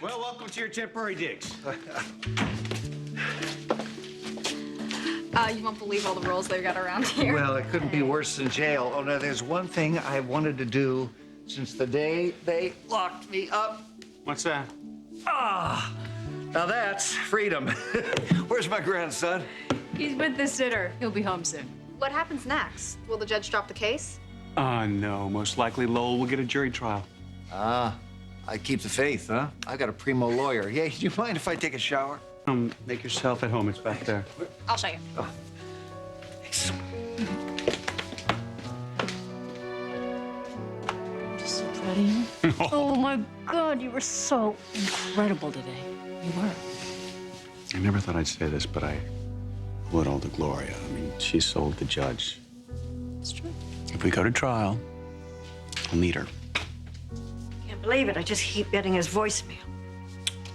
Well, welcome to your temporary digs. You won't believe all the rules they've got around here. Well, it couldn't be worse than jail. Oh, now, there's one thing I wanted to do since the day they locked me up. What's that? Now that's freedom. Where's my grandson? He's with the sitter. He'll be home soon. What happens next? Will the judge drop the case? No. Most likely Lowell will get a jury trial. I keep the faith, huh? I got a primo lawyer. Hey, do you mind if I take a shower? Make yourself at home. It's back there. I'll show you. Thanks. I'm just so proud of you. Oh, my God, you were so incredible today. You were. I never thought I'd say this, but I owe it all to Gloria. I mean, she sold the judge. It's true. If we go to trial, I'll need her. Can't believe it. I just keep getting his voicemail.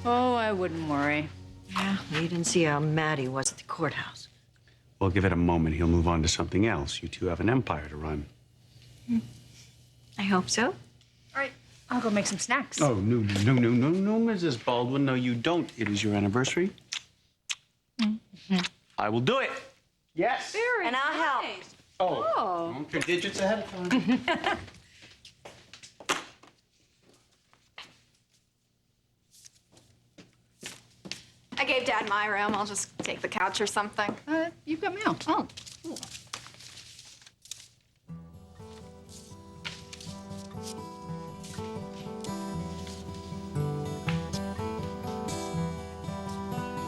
Oh, I wouldn't worry. Yeah, you didn't see how mad he was at the courthouse. Well, give it a moment. He'll move on to something else. You two have an empire to run. I hope so. All right, I'll go make some snacks. Oh, no, Mrs. Baldwin. No, you don't. It is your anniversary. I will do it. Yes. Very And I'll help. nice. Oh. Don't your digits ahead of time. I gave Dad my room. I'll just take the couch or something. You've got mail. Oh, cool.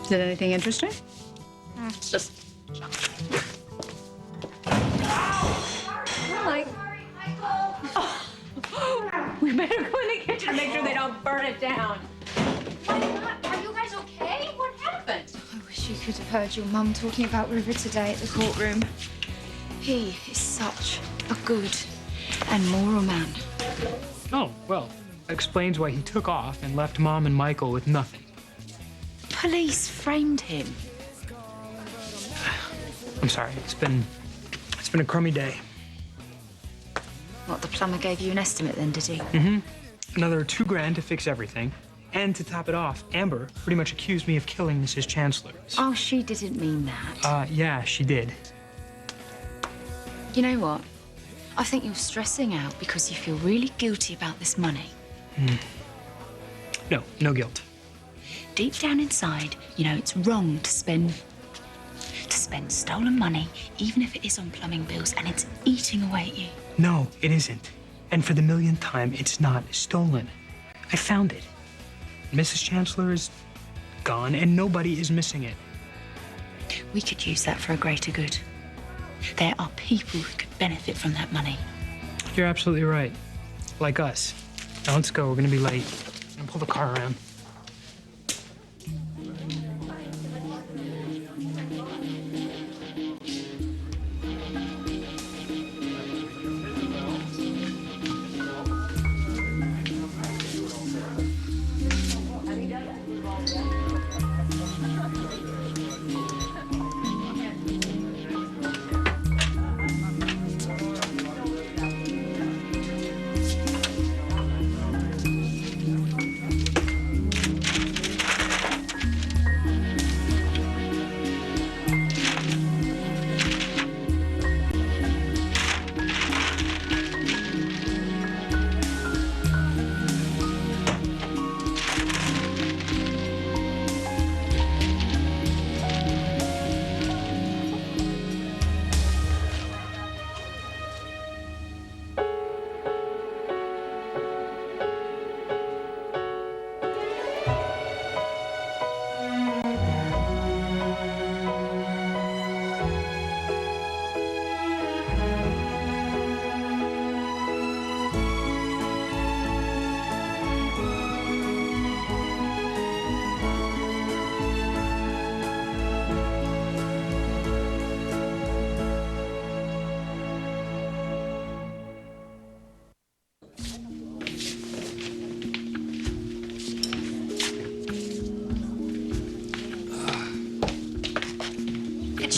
Is it anything interesting? It's just... Like, we better go in the kitchen to make sure they don't burn it down. Are you guys okay? What happened? I wish you could have heard your mum talking about River today at the courtroom. He is such a good and moral man. Oh, well, explains why he took off and left Mom and Michael with nothing. Police framed him. I'm sorry, it's been a crummy day. What, the plumber gave you an estimate then, did he? Another $2,000 to fix everything. And to top it off, Amber pretty much accused me of killing Mrs. Chancellor. Oh, she didn't mean that. Yeah, she did. You know what? I think you're stressing out because you feel really guilty about this money. No guilt. Deep down inside, you know it's wrong to spend stolen money, even if it is on plumbing bills, and it's eating away at you. No, it isn't. And for the millionth time, it's not stolen. I found it. Mrs. Chancellor is gone, and nobody is missing it. We could use that for a greater good. There are people who could benefit from that money. You're absolutely right. Like us. Now let's go. We're gonna be late. I'm gonna pull the car around.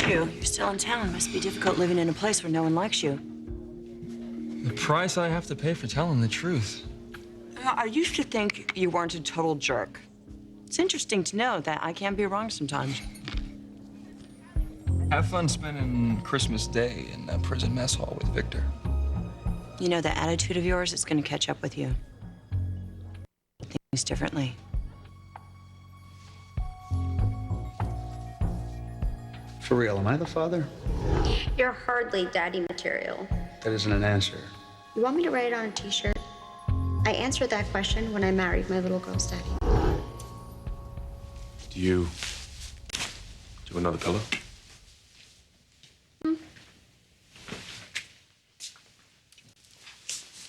You're still in town. Must be difficult living in a place where no one likes you. The price I have to pay for telling the truth. I used to think you weren't a total jerk. It's interesting to know that I can be wrong sometimes. Have fun spending Christmas Day in the prison mess hall with Victor. You know, that attitude of yours is going to catch up with you. Things differently. For real, am I the father? You're hardly daddy material. That isn't an answer. You want me to write it on a t-shirt? I answered that question when I married my little girl's daddy. Do you do another pillow? Hmm?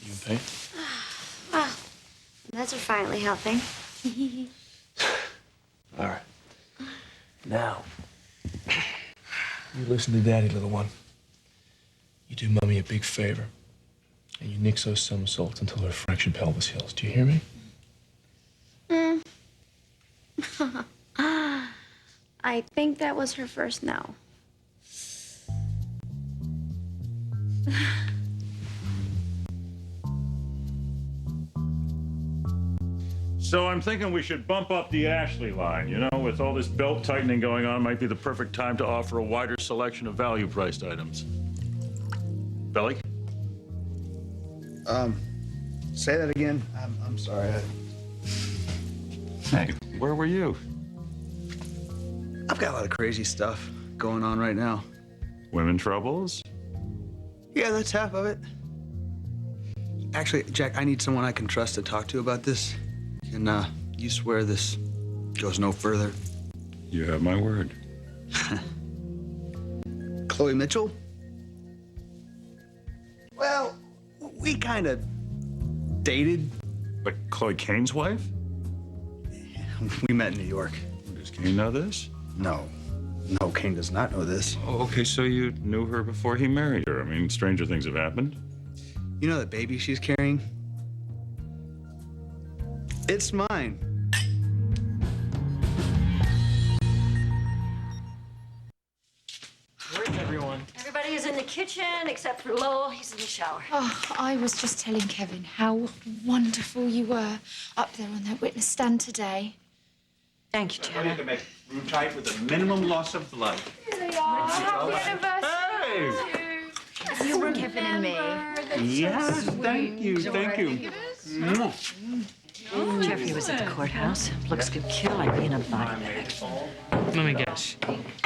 You in pain? Well, that's are finally helping. All right. Now, you listen to Daddy, little one. You do Mommy a big favor, and you nix those somersaults until her fractured pelvis heals. Do you hear me? I think that was her first no. So I'm thinking we should bump up the Ashley line. You know, with all this belt tightening going on, might be the perfect time to offer a wider selection of value-priced items. Belly? Say that again. I'm sorry. Hey, where were you? I've got a lot of crazy stuff going on right now. Women troubles? Yeah, that's half of it. Actually, Jack, I need someone I can trust to talk to about this. Can you swear this goes no further? You have my word. Chloe Mitchell? Well, we kind of dated. Like Chloe Kane's wife? We met in New York. Does Kane know this? No. No, Kane does not know this. Oh, okay, so you knew her before he married her. I mean, stranger things have happened. You know the baby she's carrying? It's mine. Where's everyone? Everybody is in the kitchen except for Lowell. He's in the shower. Oh, I was just telling Kevin how wonderful you were up there on that witness stand today. Thank you, Jana. to make room tight with a minimum loss of blood. Happy anniversary to you, Kevin and me. Yes, thank you, thank you. Jeffrey was at the courthouse. Looks could kill like being a body bag. Let me guess.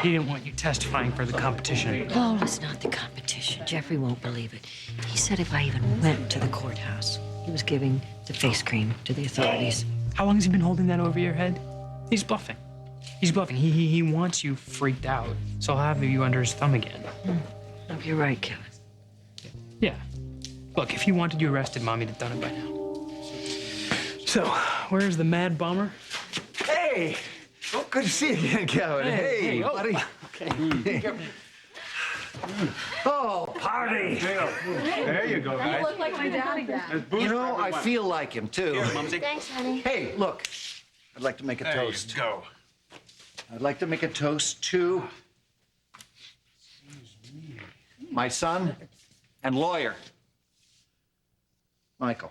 He didn't want you testifying for the competition. Lawless not the competition. Jeffrey won't believe it. He said if I even went to the courthouse, he was giving the face cream to the authorities. How long has he been holding that over your head? He's bluffing. He's bluffing. He wants you freaked out, so he'll have you under his thumb again. Hope you're right, Kevin. Yeah. Look, if he wanted you arrested, Mommy'd have done it by now. So, where's the mad bomber? Hey! Oh, good to see you again, Kevin. Hey, buddy. Okay. Oh, party! There you go, guys. look like my dad again. You know, I feel like him, too. Here, Mumsy. Thanks, honey. Hey, look. I'd like to make a There toast. you go. I'd like to make a toast to my son and lawyer, Michael.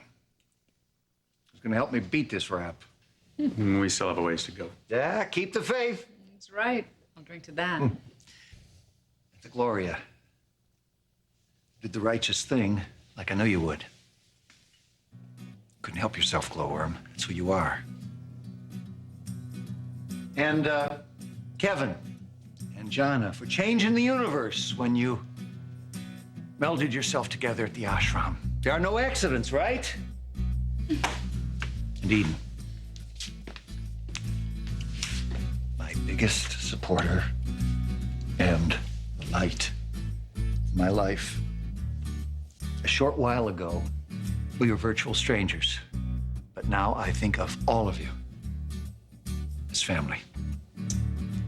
Who's going to help me beat this rap. We still have a ways to go. Yeah, keep the faith. That's right. I'll drink to that. To Gloria. Did the righteous thing like I know you would. Couldn't help yourself, glowworm. That's who you are. And Kevin and Jana for changing the universe when you melded yourself together at the ashram. There are no accidents, right? And Eden, my biggest supporter and the light in my life. A short while ago, we were virtual strangers, but now I think of all of you as family.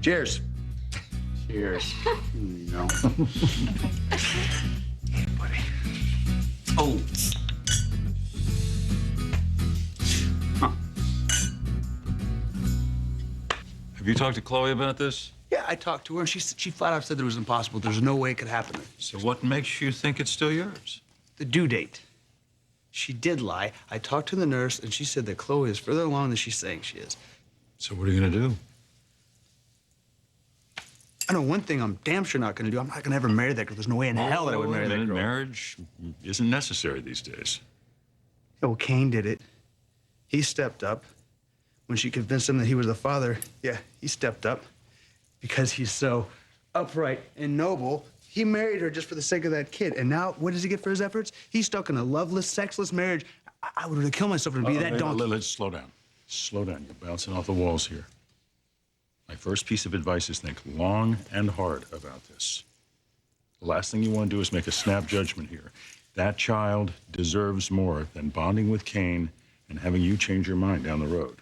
Cheers. Cheers. No. Hey, buddy. Oh. Have you talked to Chloe about this? Yeah, I talked to her, and she flat out said it was impossible. There's no way it could happen. So what makes you think it's still yours? The due date. She did lie. I talked to the nurse, and she said that Chloe is further along than she's saying she is. So what are you gonna do? I know one thing I'm damn sure not gonna do. I'm not gonna ever marry that girl. There's no way in hell that I would marry that girl. Marriage isn't necessary these days. Oh, Cain did it. He stepped up. When she convinced him that he was the father, yeah, he stepped up. Because he's so upright and noble, he married her just for the sake of that kid. And now, what does he get for his efforts? He's stuck in a loveless, sexless marriage. I would have killed myself to be that donkey. Let's slow down. Slow down. You're bouncing off the walls here. My first piece of advice is think long and hard about this. The last thing you want to do is make a snap judgment here. That child deserves more than bonding with Cain and having you change your mind down the road.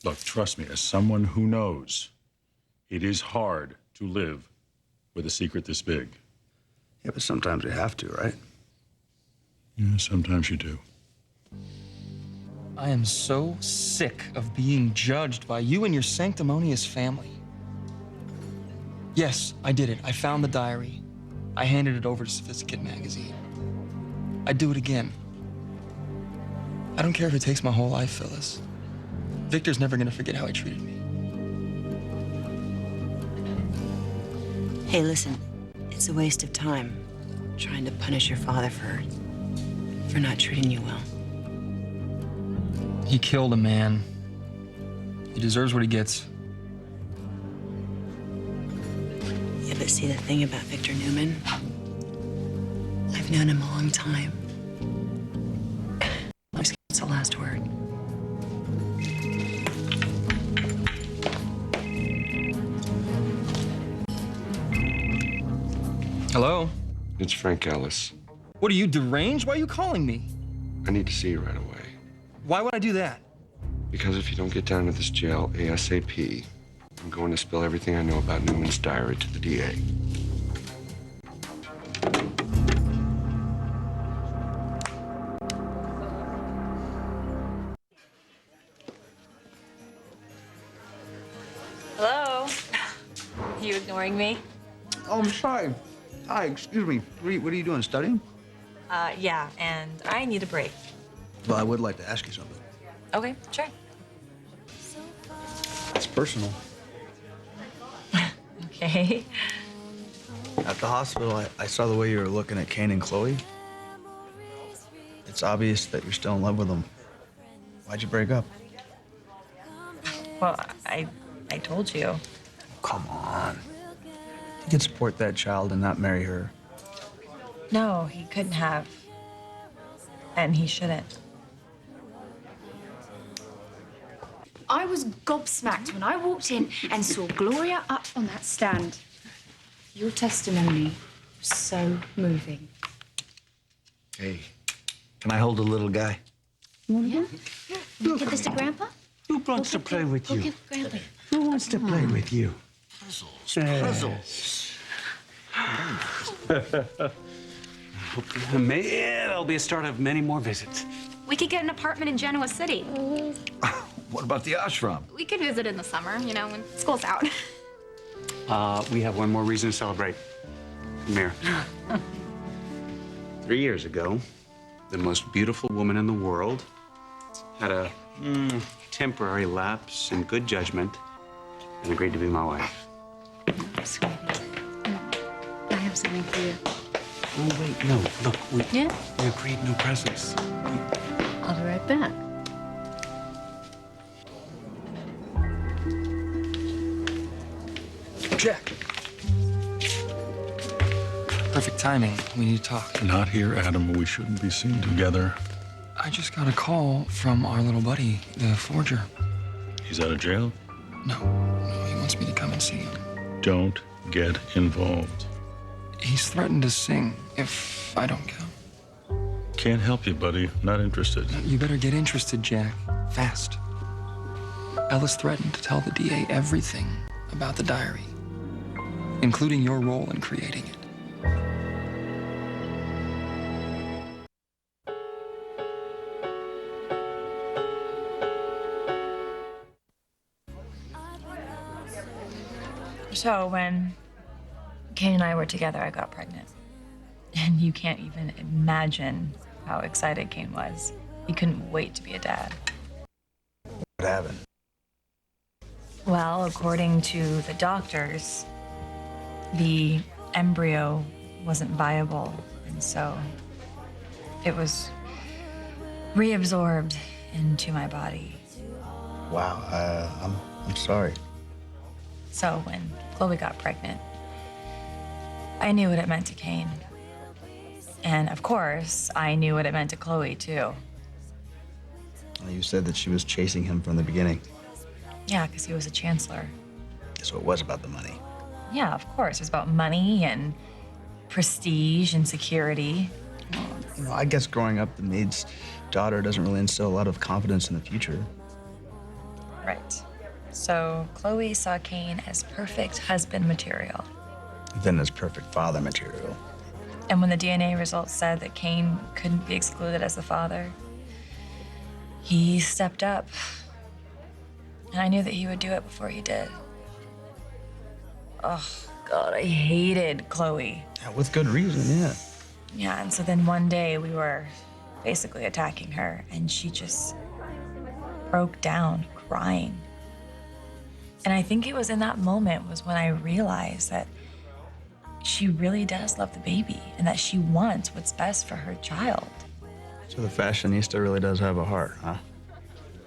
Look, trust me, as someone who knows, it is hard to live with a secret this big. Yeah, but sometimes you have to, right? Yeah, sometimes you do. I am so sick of being judged by you and your sanctimonious family. Yes, I did it. I found the diary. I handed it over to Sophisticate magazine. I'd do it again. I don't care if it takes my whole life, Phyllis. Victor's never gonna forget how he treated me. Hey, listen, it's a waste of time trying to punish your father for not treating you well. He killed a man. He deserves what he gets. Yeah, but see, the thing about Victor Newman, I've known him a long time. What's the last word? Hello? It's Frank Ellis. What are you, deranged? Why are you calling me? I need to see you right away. Why would I do that? Because if you don't get down to this jail ASAP, I'm going to spill everything I know about Newman's diary to the DA. Hello? You ignoring me? Oh, I'm sorry. Hi, excuse me. What are you doing, studying? Yeah, and I need a break. Well, I would like to ask you something. Okay, sure. It's personal. Okay. At the hospital, I saw the way you were looking at Cain and Chloe. It's obvious that you're still in love with them. Why'd you break up? Well, I told you. Come on. You can support that child and not marry her. No, he couldn't have. And he shouldn't. I was gobsmacked when I walked in and saw Gloria up on that stand. Your testimony was so moving. Hey, can I hold a little guy? Yeah? Give this to Grandpa? Who wants to play with Go you? give Grandpa. Who wants to play with you? Puzzles. It'll be a start of many more visits. We could get an apartment in Genoa City. What about the ashram? We could visit in the summer, you know, when school's out. We have one more reason to celebrate. Come here. 3 years ago, the most beautiful woman in the world had a temporary lapse in good judgment and agreed to be my wife. Sweetie. I have something for you. Oh, wait, no. Look, we agreed no presents. I'll be right back. Jack. Perfect timing. We need to talk. Not here, Adam. We shouldn't be seen together. I just got a call from our little buddy, the forger. He's out of jail? No, he wants me to come and see him. Don't get involved. He's threatened to sing if I don't come. Can't help you, buddy. Not interested. You better get interested, Jack. Fast. Ellis threatened to tell the DA everything about the diary, including your role in creating it. So when Kane and I were together, I got pregnant. And you can't even imagine how excited Kane was. He couldn't wait to be a dad. What happened? Well, according to the doctors, the embryo wasn't viable, and so it was reabsorbed into my body. Wow, I'm sorry. So when Chloe got pregnant, I knew what it meant to Kane. And of course, I knew what it meant to Chloe, too. You said that she was chasing him from the beginning. Yeah, because he was a chancellor. So it was about the money. Yeah, of course. It was about money and prestige and security. You know, I guess growing up, the maid's daughter doesn't really instill a lot of confidence in the future. Right. So Chloe saw Kane as perfect husband material. Then as perfect father material. And when the DNA results said that Kane couldn't be excluded as the father, he stepped up. And I knew that he would do it before he did. Oh, God, I hated Chloe. Yeah, with good reason, yeah. Yeah, and so then one day we were basically attacking her, and she just broke down crying. And I think it was in that moment was when I realized that she really does love the baby and that she wants what's best for her child. So the fashionista really does have a heart, huh?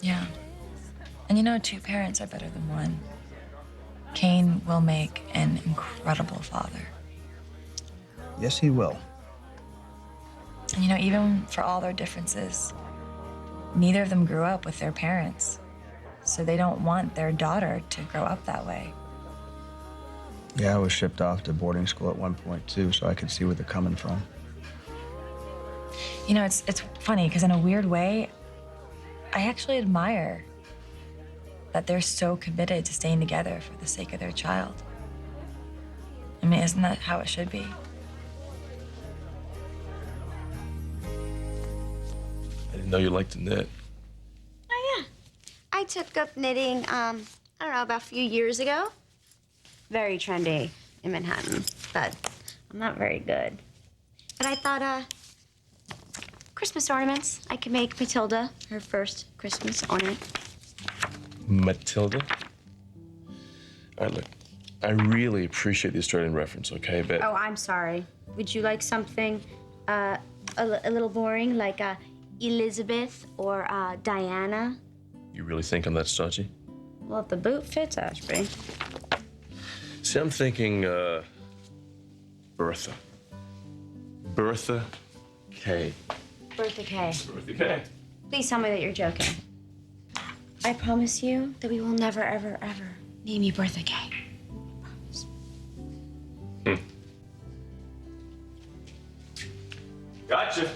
Yeah. And you know, two parents are better than one. Kane will make an incredible father. Yes, he will. And you know, even for all their differences, neither of them grew up with their parents. So they don't want their daughter to grow up that way. Yeah, I was shipped off to boarding school at one point, too, so I could see where they're coming from. You know, it's funny, because in a weird way, I actually admire that they're so committed to staying together for the sake of their child. I mean, isn't that how it should be? I didn't know you liked to knit. Oh, yeah. I took up knitting, I don't know, about a few years ago. Very trendy in Manhattan, but I'm not very good. But I thought, Christmas ornaments. I could make Matilda her first Christmas ornament. Matilda? All right, look, I really appreciate the Australian reference, okay, but... Oh, I'm sorry. Would you like something a little boring, like Elizabeth or Diana? You really think I'm that stodgy? Well, if the boot fits, Ashby. See, I'm thinking, Bertha. Bertha K. Bertha K. Bertha K. Please tell me that you're joking. I promise you that we will never, ever, ever name you Bertha K. Gotcha.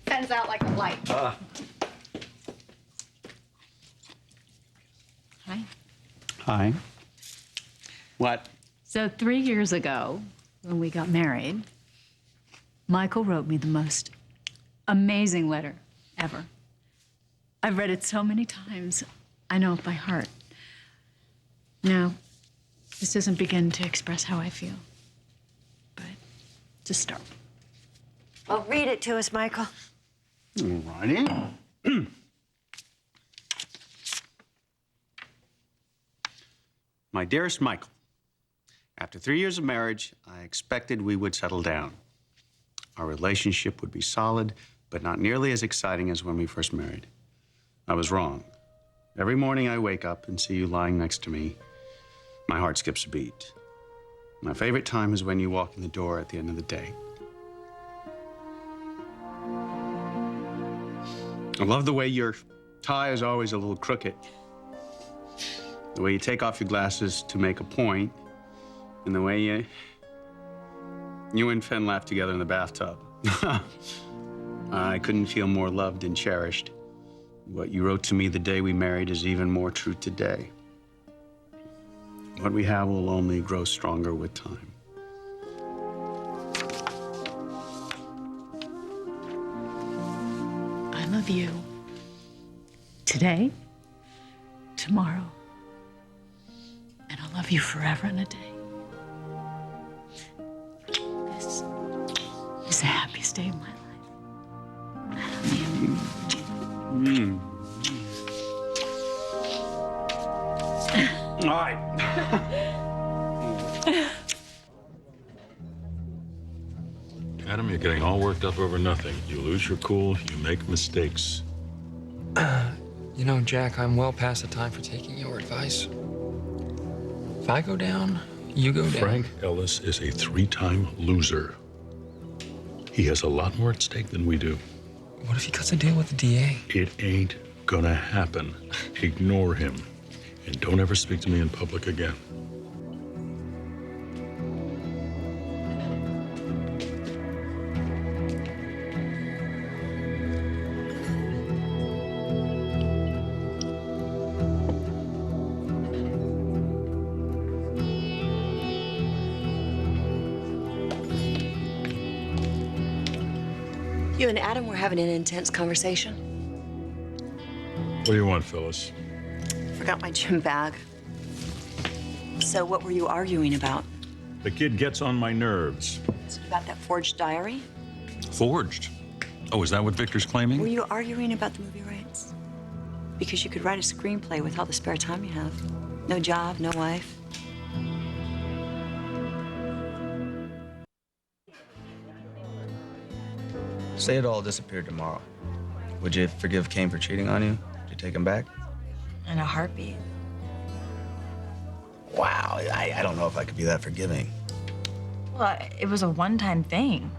Fends out like a light. Hi. Hi. What? So 3 years ago, when we got married, Michael wrote me the most amazing letter ever. I've read it so many times, I know it by heart. Now, this doesn't begin to express how I feel, but it's a start. Well, read it to us, Michael. Righty. My dearest Michael, after 3 years of marriage, I expected we would settle down. Our relationship would be solid, but not nearly as exciting as when we first married. I was wrong. Every morning I wake up and see you lying next to me, my heart skips a beat. My favorite time is when you walk in the door at the end of the day. I love the way your tie is always a little crooked. The way you take off your glasses to make a point, and the way you and Finn laughed together in the bathtub. I couldn't feel more loved and cherished. What you wrote to me the day we married is even more true today. What we have will only grow stronger with time. I love you. Today, tomorrow, and I'll love you forever and a day. best day of my life. All right. Adam, you're getting all worked up over nothing. You lose your cool, you make mistakes. You know, Jack, I'm well past the time for taking your advice. If I go down, you go down. Frank Ellis is a 3-time loser. He has a lot more at stake than we do. What if he cuts a deal with the DA? It ain't gonna happen. Ignore him. And don't ever speak to me in public again. You and Adam were having an intense conversation. What do you want, Phyllis? Forgot my gym bag. So what were you arguing about? The kid gets on my nerves. Is it about that forged diary? Forged? Oh, is that what Victor's claiming? Were you arguing about the movie rights? Because you could write a screenplay with all the spare time you have. No job, no wife. Say it all disappeared tomorrow. Would you forgive Kane for cheating on you? Would you take him back? In a heartbeat. Wow, I don't know if I could be that forgiving. Well, it was a one-time thing.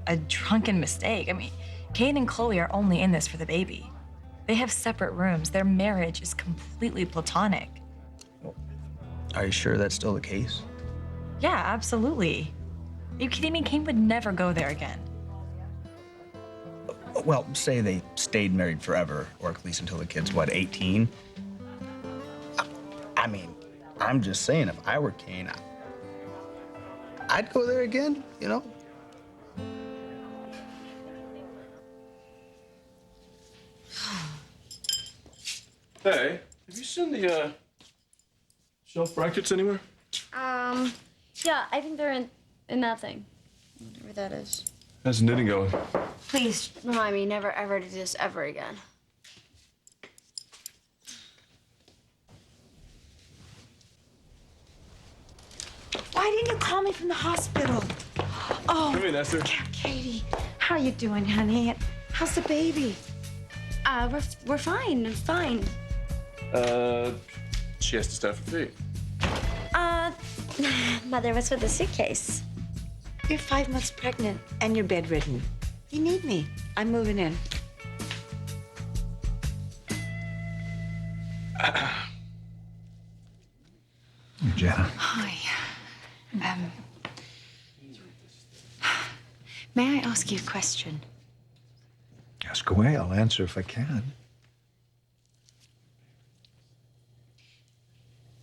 A drunken mistake. I mean, Kane and Chloe are only in this for the baby. They have separate rooms. Their marriage is completely platonic. Are you sure that's still the case? Yeah, absolutely. Are you kidding me? Kane would never go there again. Well, say they stayed married forever, or at least until the kid's, what, 18? I mean, I'm just saying, if I were Kane, I'd go there again, you know? Hey, have you seen the shelf brackets anywhere? Yeah, I think they're in that thing. Whatever that is. How's the knitting going? Please remind me never ever to do this ever again. Why didn't you call me from the hospital? Oh, Come in, Esther. Katie, how you doing, honey? How's the baby? We're fine. Fine. She has to start for feet. Mother, what's with the suitcase? You're 5 months pregnant and you're bedridden. You need me. I'm moving in. Jana. Hi. May I ask you a question? Ask away. I'll answer if I can.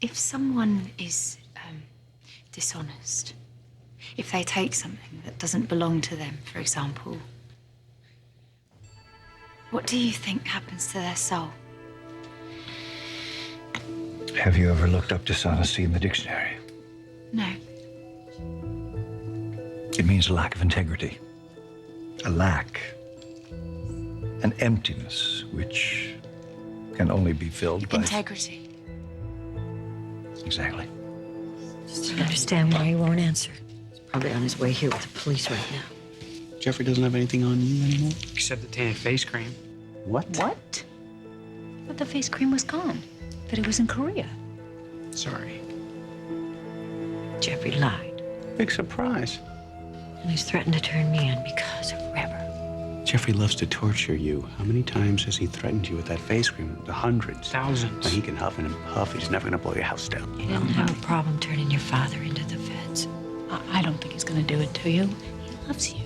If someone is dishonest, if they take something that doesn't belong to them, for example, what do you think happens to their soul? Have you ever looked up dishonesty in the dictionary? No. It means a lack of integrity. A lack. An emptiness, which can only be filled by... Integrity. Exactly. Just don't understand why he won't answer. He's probably on his way here with the police right now. Jeffrey doesn't have anything on you anymore? Except the tan face cream. What? What? But the face cream was gone. That it was in Korea. Sorry. Jeffrey lied. Big surprise. And he's threatened to turn me in because of River. Jeffrey loves to torture you. How many times has he threatened you with that face cream? The hundreds. Thousands. Well, he can huff and puff. He's never gonna blow your house down. You didn't have a problem turning your father into the feds. I don't think he's going to do it to you. He loves you.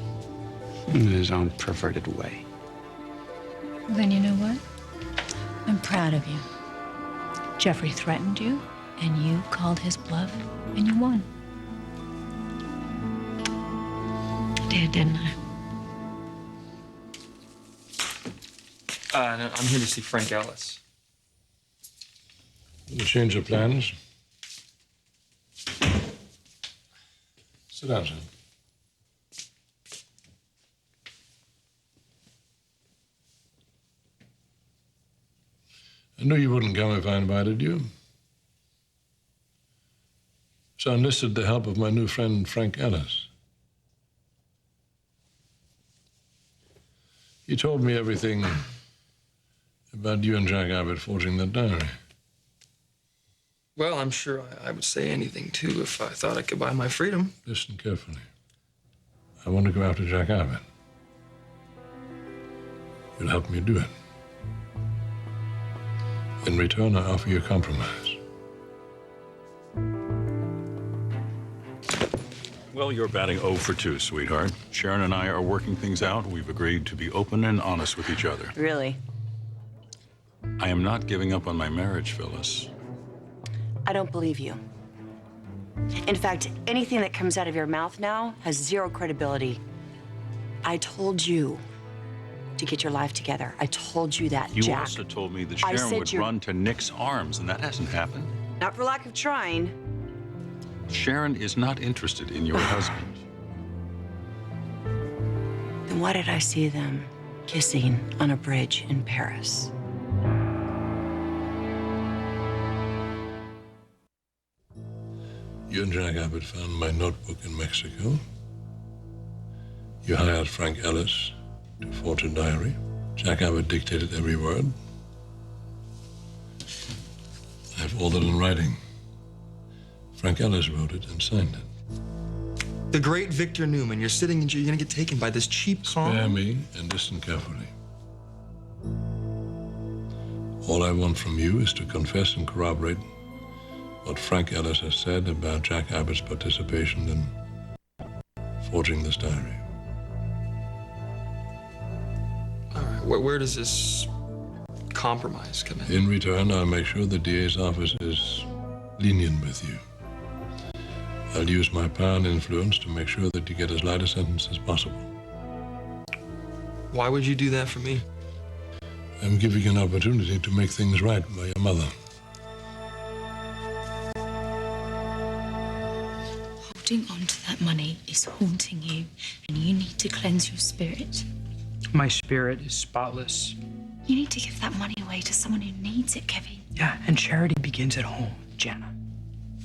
In his own perverted way. Then you know what? I'm proud of you. Jeffrey threatened you, and you called his bluff, and you won. I did, didn't I? No, I'm here to see Frank Ellis. You change your plans? Sit down, son. I knew you wouldn't come if I invited you. So I enlisted the help of my new friend, Frank Ellis. He told me everything about you and Jack Abbott forging that diary. Well, I'm sure I would say anything, too, if I thought I could buy my freedom. Listen carefully. I want to go after Jack Abbott. You'll help me do it. In return, I offer you a compromise. Well, you're batting 0 for 2, sweetheart. Sharon and I are working things out. We've agreed to be open and honest with each other. Really? I am not giving up on my marriage, Phyllis. I don't believe you. In fact, anything that comes out of your mouth now has zero credibility. I told you to get your life together. I told you that, You Jack. also told me that I Sharon said would you're- run to Nick's arms, and that hasn't happened. Not for lack of trying. Sharon is not interested in your husband. Then why did I see them kissing on a bridge in Paris? You and Jack Abbott found my notebook in Mexico. You hired Frank Ellis to forge a diary. Jack Abbott dictated every word. I have all that in writing. Frank Ellis wrote it and signed it. The great Victor Newman, you're sitting in jail, you're gonna get taken by this cheap con. Spare me and listen carefully. All I want from you is to confess and corroborate what Frank Ellis has said about Jack Abbott's participation in forging this diary. All right, where does this compromise come in? In return, I'll make sure the DA's office is lenient with you. I'll use my power and influence to make sure that you get as light a sentence as possible. Why would you do that for me? I'm giving you an opportunity to make things right by your mother. Holding on to that money is haunting you, and you need to cleanse your spirit. My spirit is spotless. You need to give that money away to someone who needs it, Kevin. Yeah, and charity begins at home, Jana.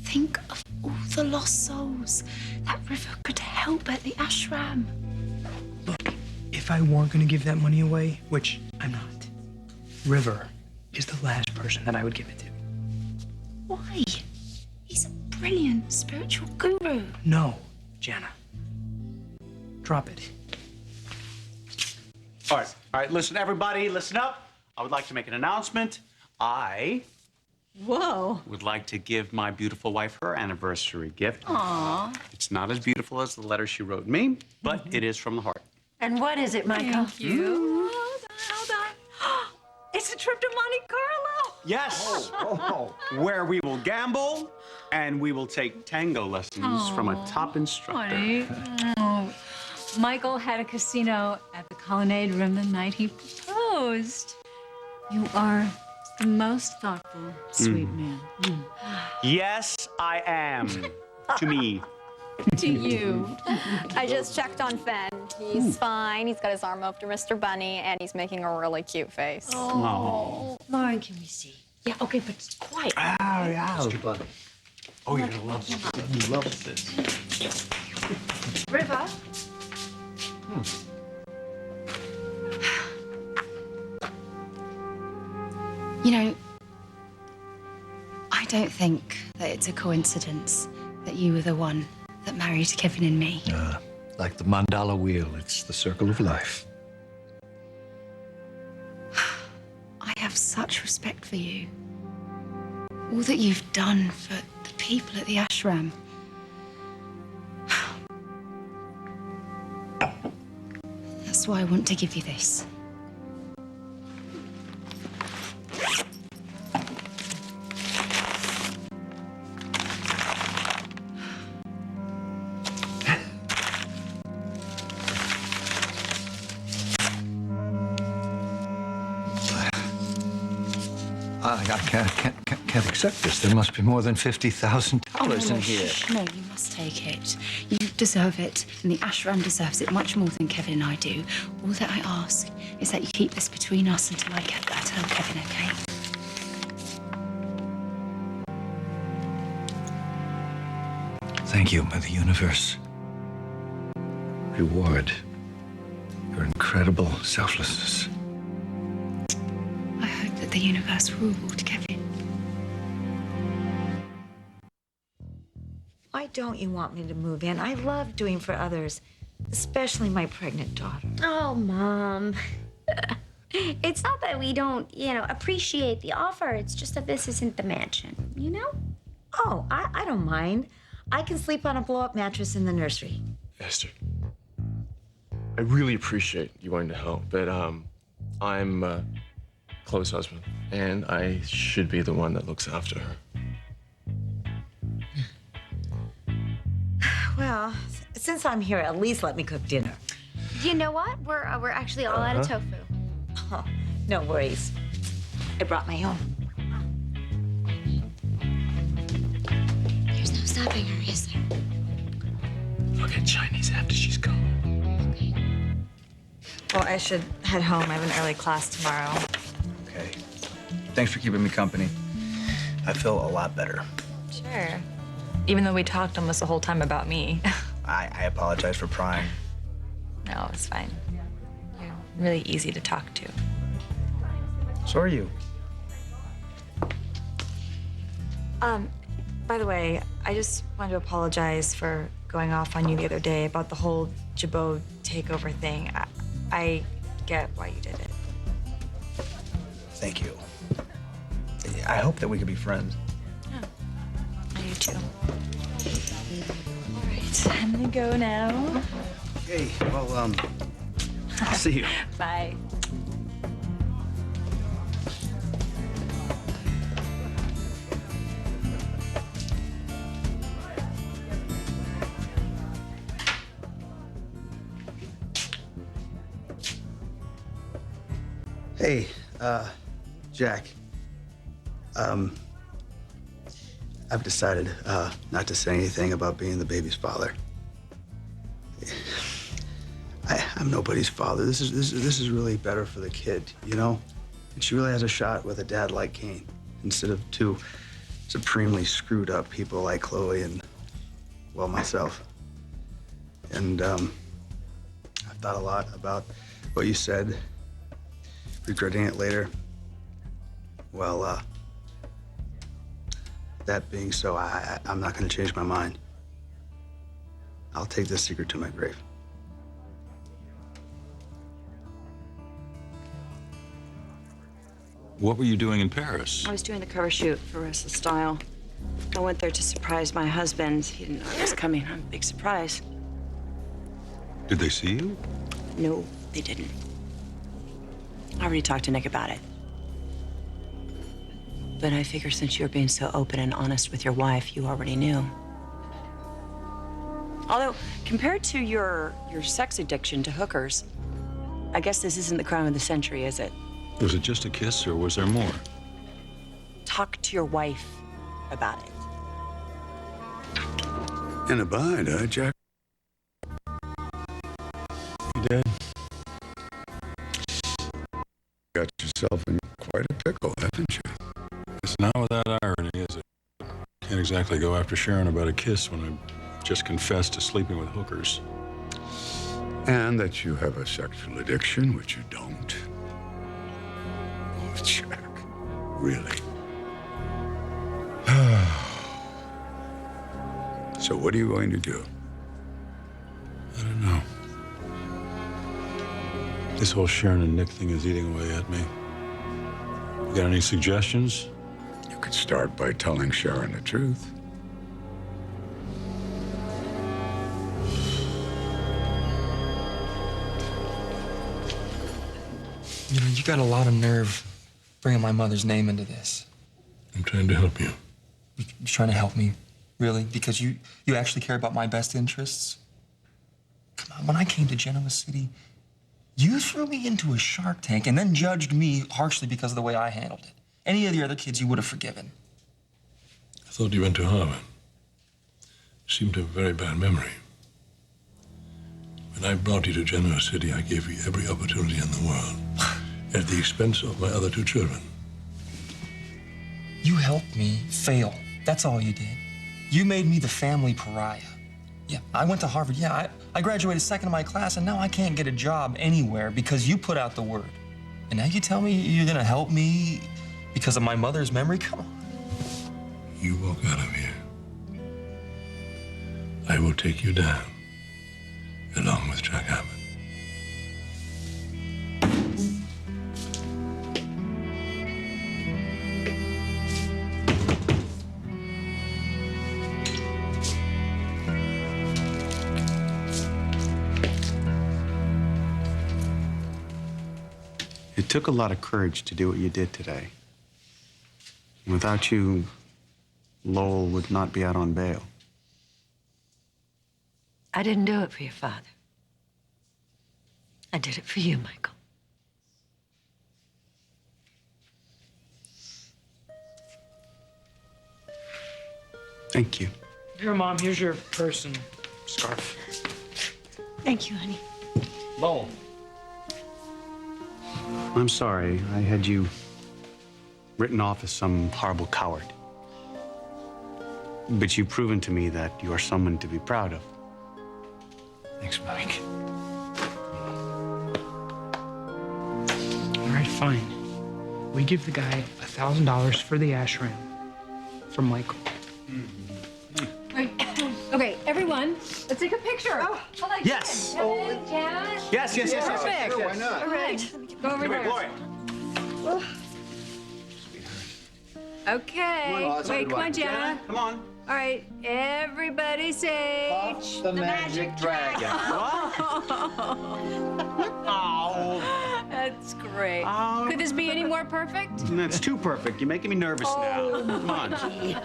Think of all the lost souls that river could help at the ashram. Look, if I weren't going to give that money away, which I'm not, River is the last person that I would give it to. Why? He's a brilliant spiritual guru. No, Jana. Drop it. All right, listen, everybody, listen up. I would like to make an announcement. I would like to give my beautiful wife her anniversary gift. Aw. It's not as beautiful as the letter she wrote me, but it is from the heart. And what is it, Michael? Thank you. Hold on. It's a trip to Monte Carlo. Yes, where we will gamble and we will take tango lessons from a top instructor. Honey. Oh. Michael had a casino at the Colonnade Room the night he proposed. You are the most thoughtful, sweet man. Yes, I am. To me. To you. I just checked on Fen. He's fine. He's got his arm over Mr. Bunny, and he's making a really cute face. Oh. Lauren, can we see? Yeah, okay, but it's quiet. Yeah. Mr. Bunny. Oh, you're gonna love this. You love this. River? You know, I don't think that it's a coincidence that you were the one that married Kevin and me. Like the mandala wheel, it's the circle of life. I have such respect for you. All that you've done for the people at the ashram. That's why I want to give you this. I can't accept this. There must be more than $50,000 in here. No, you must take it. You deserve it, and the ashram deserves it much more than Kevin and I do. All that I ask is that you keep this between us until I tell Kevin, okay? Thank you, may the universe reward your incredible selflessness. I hope that the universe will reward Kevin. Why don't you want me to move in? I love doing for others, especially my pregnant daughter. Oh, Mom. It's not that we don't, appreciate the offer. It's just that this isn't the mansion, you know? Oh, I don't mind. I can sleep on a blow-up mattress in the nursery. Esther, I really appreciate you wanting to help, but I'm Chloe's husband, and I should be the one that looks after her. Well, since I'm here, at least let me cook dinner. You know what? We're actually all out of tofu. Oh, no worries. I brought my own. There's no stopping her, is there? I'll get Chinese after she's gone. Well, I should head home. I have an early class tomorrow. Okay. Thanks for keeping me company. I feel a lot better. Sure. Even though we talked almost the whole time about me. I apologize for prying. No, it's fine. You're really easy to talk to. So are you. By the way, I just wanted to apologize for going off on you the other day about the whole Jabot takeover thing. I get why you did it. Thank you. I hope that we could be friends. I do too. All right, I'm gonna go now. Okay, well, I'll see you. Bye. Hey, Jack. I've decided not to say anything about being the baby's father. I'm nobody's father. This is really better for the kid, you know? And she really has a shot with a dad like Cain, instead of two supremely screwed up people like Chloe and, well, myself. And I've thought a lot about what you said, regretting it later. Well, that being so, I'm not going to change my mind. I'll take this secret to my grave. What were you doing in Paris? I was doing the cover shoot for Restless Style. I went there to surprise my husband. He didn't know I was coming. A big surprise. Did they see you? No, they didn't. I already talked to Nick about it. But I figure since you were being so open and honest with your wife, you already knew. Although, compared to your sex addiction to hookers, I guess this isn't the crime of the century, is it? Was it just a kiss, or was there more? Talk to your wife about it. In a bind, huh, Jack? You did. Got yourself in quite a pickle, haven't you? It's not without irony, is it? Can't exactly go after Sharon about a kiss when I just confessed to sleeping with hookers. And that you have a sexual addiction, which you don't. Oh, Jack, really? So what are you going to do? I don't know. This whole Sharon and Nick thing is eating away at me. You got any suggestions? You could start by telling Sharon the truth. You know, you got a lot of nerve bringing my mother's name into this. I'm trying to help you. You're trying to help me? Really? Because you actually care about my best interests? Come on, when I came to Genoa City, you threw me into a shark tank and then judged me harshly because of the way I handled it. Any of the other kids you would have forgiven. I thought you went to Harvard. You seem to have a very bad memory. When I brought you to Genoa City, I gave you every opportunity in the world, at the expense of my other two children. You helped me fail. That's all you did. You made me the family pariah. Yeah, I went to Harvard. Yeah, I graduated second in my class, and now I can't get a job anywhere because you put out the word. And now you tell me you're gonna help me because of my mother's memory? Come on. You walk out of here. I will take you down, along with Jack Abbott. It took a lot of courage to do what you did today. Without you, Lowell would not be out on bail. I didn't do it for your father. I did it for you, Michael. Thank you. Here, Mom, here's your purse and scarf. Thank you, honey. Lowell. I'm sorry. I had you written off as some horrible coward. But you've proven to me that you are someone to be proud of. Thanks, Mike. All right, fine. We give the guy $1,000 for the ashram from Michael. Okay, everyone, let's take a picture. Yes. Jana? Yes. Perfect. Sure, why not? All right. Go over there. Gloria. Okay. Wait, come on, Jana. Come on. All right, everybody say The magic dragon. Oh. That's great. Could this be any more perfect? That's too perfect. You're making me nervous now. Come on.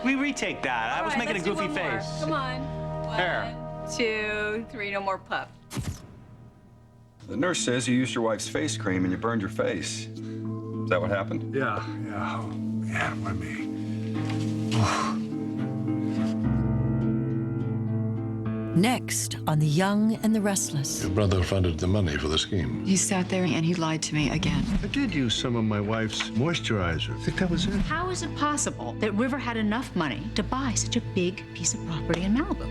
We retake that. I was All right, making a let's do goofy one more. face. Come on. There. 1, 2, 3, no more puff. The nurse says you used your wife's face cream and you burned your face. Is that what happened? Yeah, why me? Next on The Young and the Restless. Your brother fronted the money for the scheme. He sat there and he lied to me again. I did use some of my wife's moisturizer. I think that was it. How is it possible that River had enough money to buy such a big piece of property in Malibu?